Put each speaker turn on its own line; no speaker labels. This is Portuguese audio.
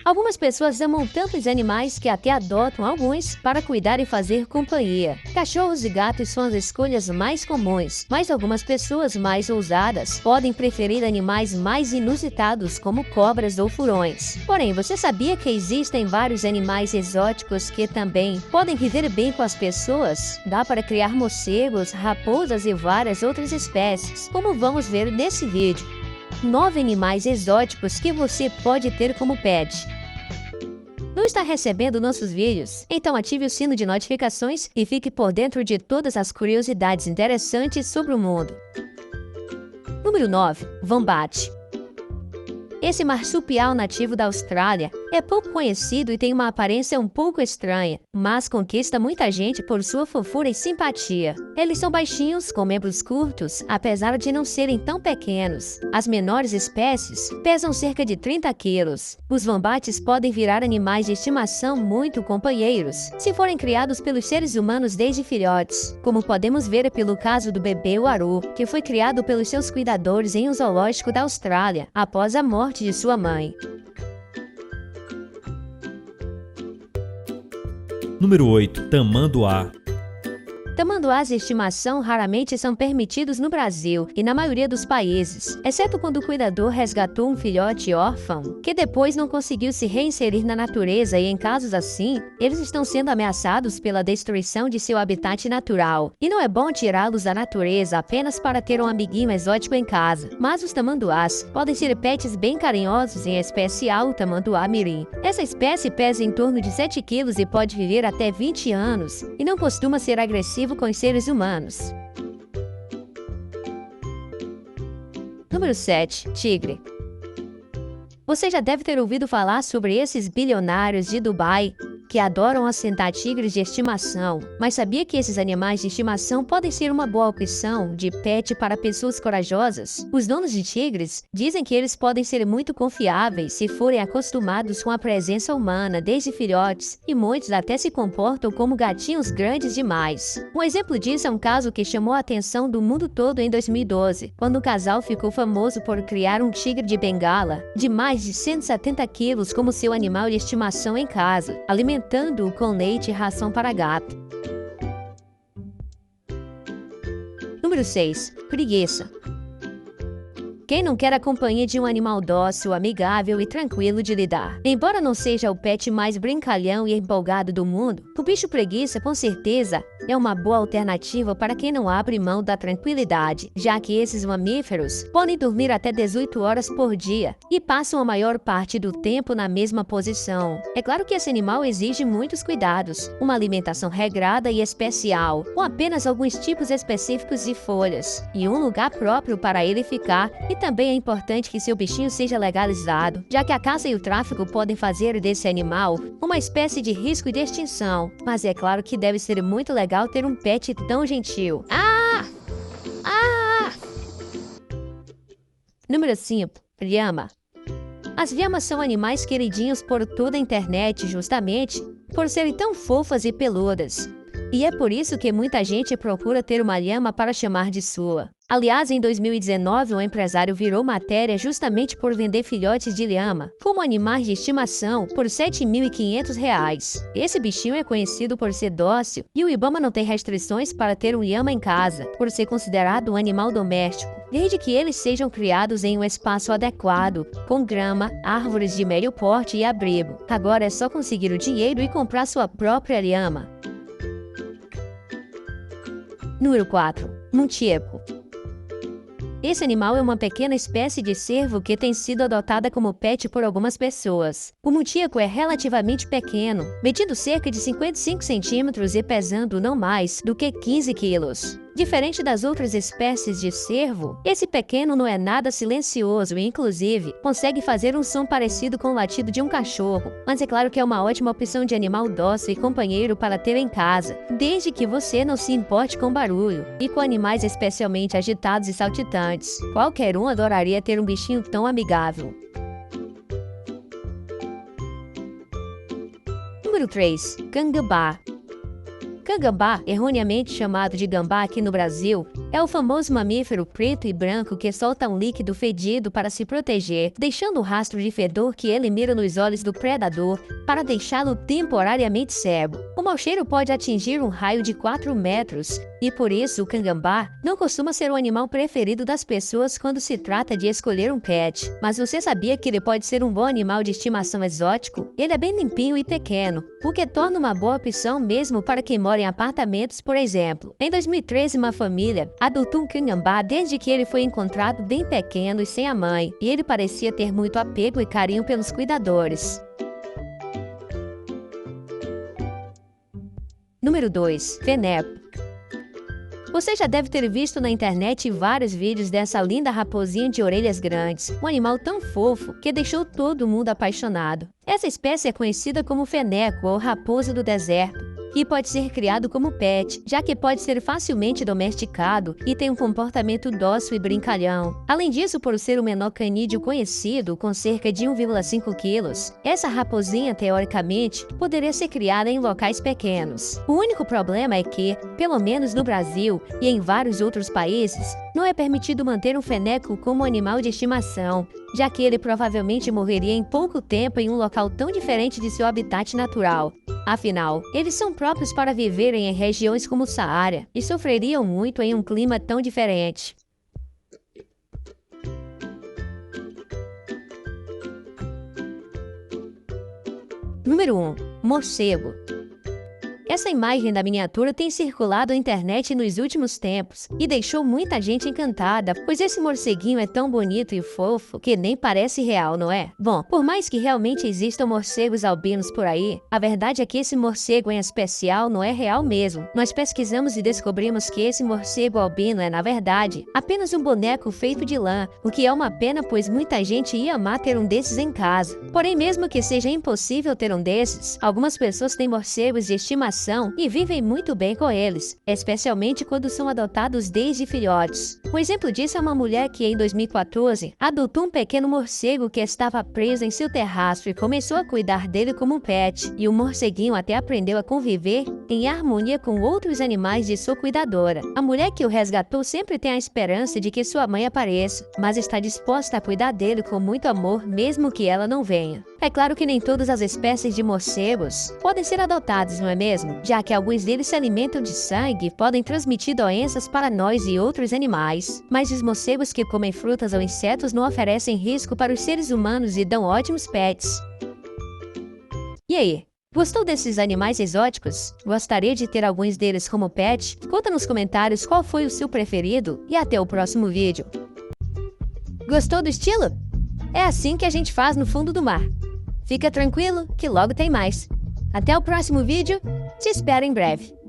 Algumas pessoas amam tanto os animais que até adotam alguns para cuidar e fazer companhia. Cachorros e gatos são as escolhas mais comuns, mas algumas pessoas mais ousadas podem preferir animais mais inusitados como cobras ou furões. Porém, você sabia que existem vários animais exóticos que também podem viver bem com as pessoas? Dá para criar morcegos, raposas e várias outras espécies, como vamos ver nesse vídeo. 9 animais exóticos que você pode ter como pet. Não está recebendo nossos vídeos? Então ative o sino de notificações e fique por dentro de todas as curiosidades interessantes sobre o mundo. Número 9. Wombat. Esse marsupial nativo da Austrália é pouco conhecido e tem uma aparência um pouco estranha, mas conquista muita gente por sua fofura e simpatia. Eles são baixinhos, com membros curtos, apesar de não serem tão pequenos. As menores espécies pesam cerca de 30 quilos. Os wombats podem virar animais de estimação muito companheiros, se forem criados pelos seres humanos desde filhotes, como podemos ver pelo caso do bebê Uaru, que foi criado pelos seus cuidadores em um zoológico da Austrália, após a morte de sua mãe.
Número 8. Tamanduá.
Tamanduás de estimação raramente são permitidos no Brasil e na maioria dos países, exceto quando o cuidador resgatou um filhote órfão, que depois não conseguiu se reinserir na natureza e, em casos assim, eles estão sendo ameaçados pela destruição de seu habitat natural. E não é bom tirá-los da natureza apenas para ter um amiguinho exótico em casa. Mas os tamanduás podem ser pets bem carinhosos, em especial o tamanduá mirim. Essa espécie pesa em torno de 7 quilos e pode viver até 20 anos, e não costuma ser agressivo com os seres humanos. Número 7. Tigre. Você já deve ter ouvido falar sobre esses bilionários de Dubai que adoram assentar tigres de estimação, mas sabia que esses animais de estimação podem ser uma boa opção de pet para pessoas corajosas? Os donos de tigres dizem que eles podem ser muito confiáveis se forem acostumados com a presença humana desde filhotes, e muitos até se comportam como gatinhos grandes demais. Um exemplo disso é um caso que chamou a atenção do mundo todo em 2012, quando o casal ficou famoso por criar um tigre de Bengala de mais de 170 quilos como seu animal de estimação em casa, alimentando-o com leite e ração para gato. Número 6. Preguiça. Quem não quer a companhia de um animal dócil, amigável e tranquilo de lidar? Embora não seja o pet mais brincalhão e empolgado do mundo, o bicho preguiça com certeza é uma boa alternativa para quem não abre mão da tranquilidade, já que esses mamíferos podem dormir até 18 horas por dia e passam a maior parte do tempo na mesma posição. É claro que esse animal exige muitos cuidados, uma alimentação regrada e especial, com apenas alguns tipos específicos de folhas, e um lugar próprio para ele ficar. E também é importante que seu bichinho seja legalizado, já que a caça e o tráfico podem fazer desse animal uma espécie de risco de extinção. Mas é claro que deve ser muito legal ter um pet tão gentil. Número 5. Lhama. As lhamas são animais queridinhos por toda a internet justamente por serem tão fofas e peludas. E é por isso que muita gente procura ter uma lhama para chamar de sua. Aliás, em 2019, um empresário virou matéria justamente por vender filhotes de lhama como animais de estimação por R$ 7.500. Esse bichinho é conhecido por ser dócil e o Ibama não tem restrições para ter um lhama em casa, por ser considerado um animal doméstico, desde que eles sejam criados em um espaço adequado, com grama, árvores de médio porte e abrigo. Agora é só conseguir o dinheiro e comprar sua própria lhama. Número 4. Muntieco. Esse animal é uma pequena espécie de cervo que tem sido adotada como pet por algumas pessoas. O muntieco é relativamente pequeno, medindo cerca de 55 centímetros e pesando não mais do que 15 quilos. Diferente das outras espécies de cervo, esse pequeno não é nada silencioso e, inclusive, consegue fazer um som parecido com o latido de um cachorro. Mas é claro que é uma ótima opção de animal dócil e companheiro para ter em casa, desde que você não se importe com barulho e com animais especialmente agitados e saltitantes. Qualquer um adoraria ter um bichinho tão amigável. Número 3. Cangambá. Cangambá, erroneamente chamado de gambá aqui no Brasil, É o famoso mamífero preto e branco que solta um líquido fedido para se proteger, deixando um rastro de fedor que ele mira nos olhos do predador para deixá-lo temporariamente cego. O mau cheiro pode atingir um raio de 4 metros, e por isso o cangambá não costuma ser o animal preferido das pessoas quando se trata de escolher um pet. Mas você sabia que ele pode ser um bom animal de estimação exótico? Ele é bem limpinho e pequeno, o que torna uma boa opção mesmo para quem mora em apartamentos, por exemplo. Em 2013, uma família adotou um cangambá desde que ele foi encontrado bem pequeno e sem a mãe, e ele parecia ter muito apego e carinho pelos cuidadores. Número 2. Feneco. Você já deve ter visto na internet vários vídeos dessa linda raposinha de orelhas grandes, um animal tão fofo que deixou todo mundo apaixonado. Essa espécie é conhecida como feneco ou raposa do deserto, e pode ser criado como pet, já que pode ser facilmente domesticado e tem um comportamento dócil e brincalhão. Além disso, por ser o menor canídeo conhecido, com cerca de 1,5 quilos, essa raposinha, teoricamente, poderia ser criada em locais pequenos. O único problema é que, pelo menos no Brasil e em vários outros países, não é permitido manter um feneco como animal de estimação, já que ele provavelmente morreria em pouco tempo em um local tão diferente de seu habitat natural. Afinal, eles são próprios para viverem em regiões como o Saara e sofreriam muito em um clima tão diferente. Número 1. Morcego. Essa imagem da miniatura tem circulado na internet nos últimos tempos e deixou muita gente encantada, pois esse morceguinho é tão bonito e fofo que nem parece real, não é? Bom, por mais que realmente existam morcegos albinos por aí, a verdade é que esse morcego em especial não é real mesmo. Nós pesquisamos e descobrimos que esse morcego albino é, na verdade, apenas um boneco feito de lã, o que é uma pena, pois muita gente ia amar ter um desses em casa. Porém, mesmo que seja impossível ter um desses, algumas pessoas têm morcegos de estimação e vivem muito bem com eles, especialmente quando são adotados desde filhotes. Um exemplo disso é uma mulher que, em 2014, adotou um pequeno morcego que estava preso em seu terraço e começou a cuidar dele como um pet, e o morceguinho até aprendeu a conviver em harmonia com outros animais de sua cuidadora. A mulher que o resgatou sempre tem a esperança de que sua mãe apareça, mas está disposta a cuidar dele com muito amor, mesmo que ela não venha. É claro que nem todas as espécies de morcegos podem ser adotadas, não é mesmo? Já que alguns deles se alimentam de sangue e podem transmitir doenças para nós e outros animais. Mas os morcegos que comem frutas ou insetos não oferecem risco para os seres humanos e dão ótimos pets. E aí? Gostou desses animais exóticos? Gostaria de ter alguns deles como pet? Conta nos comentários qual foi o seu preferido e até o próximo vídeo. Gostou do estilo? É assim que a gente faz no fundo do mar. Fica tranquilo que logo tem mais. Até o próximo vídeo, te espero em breve.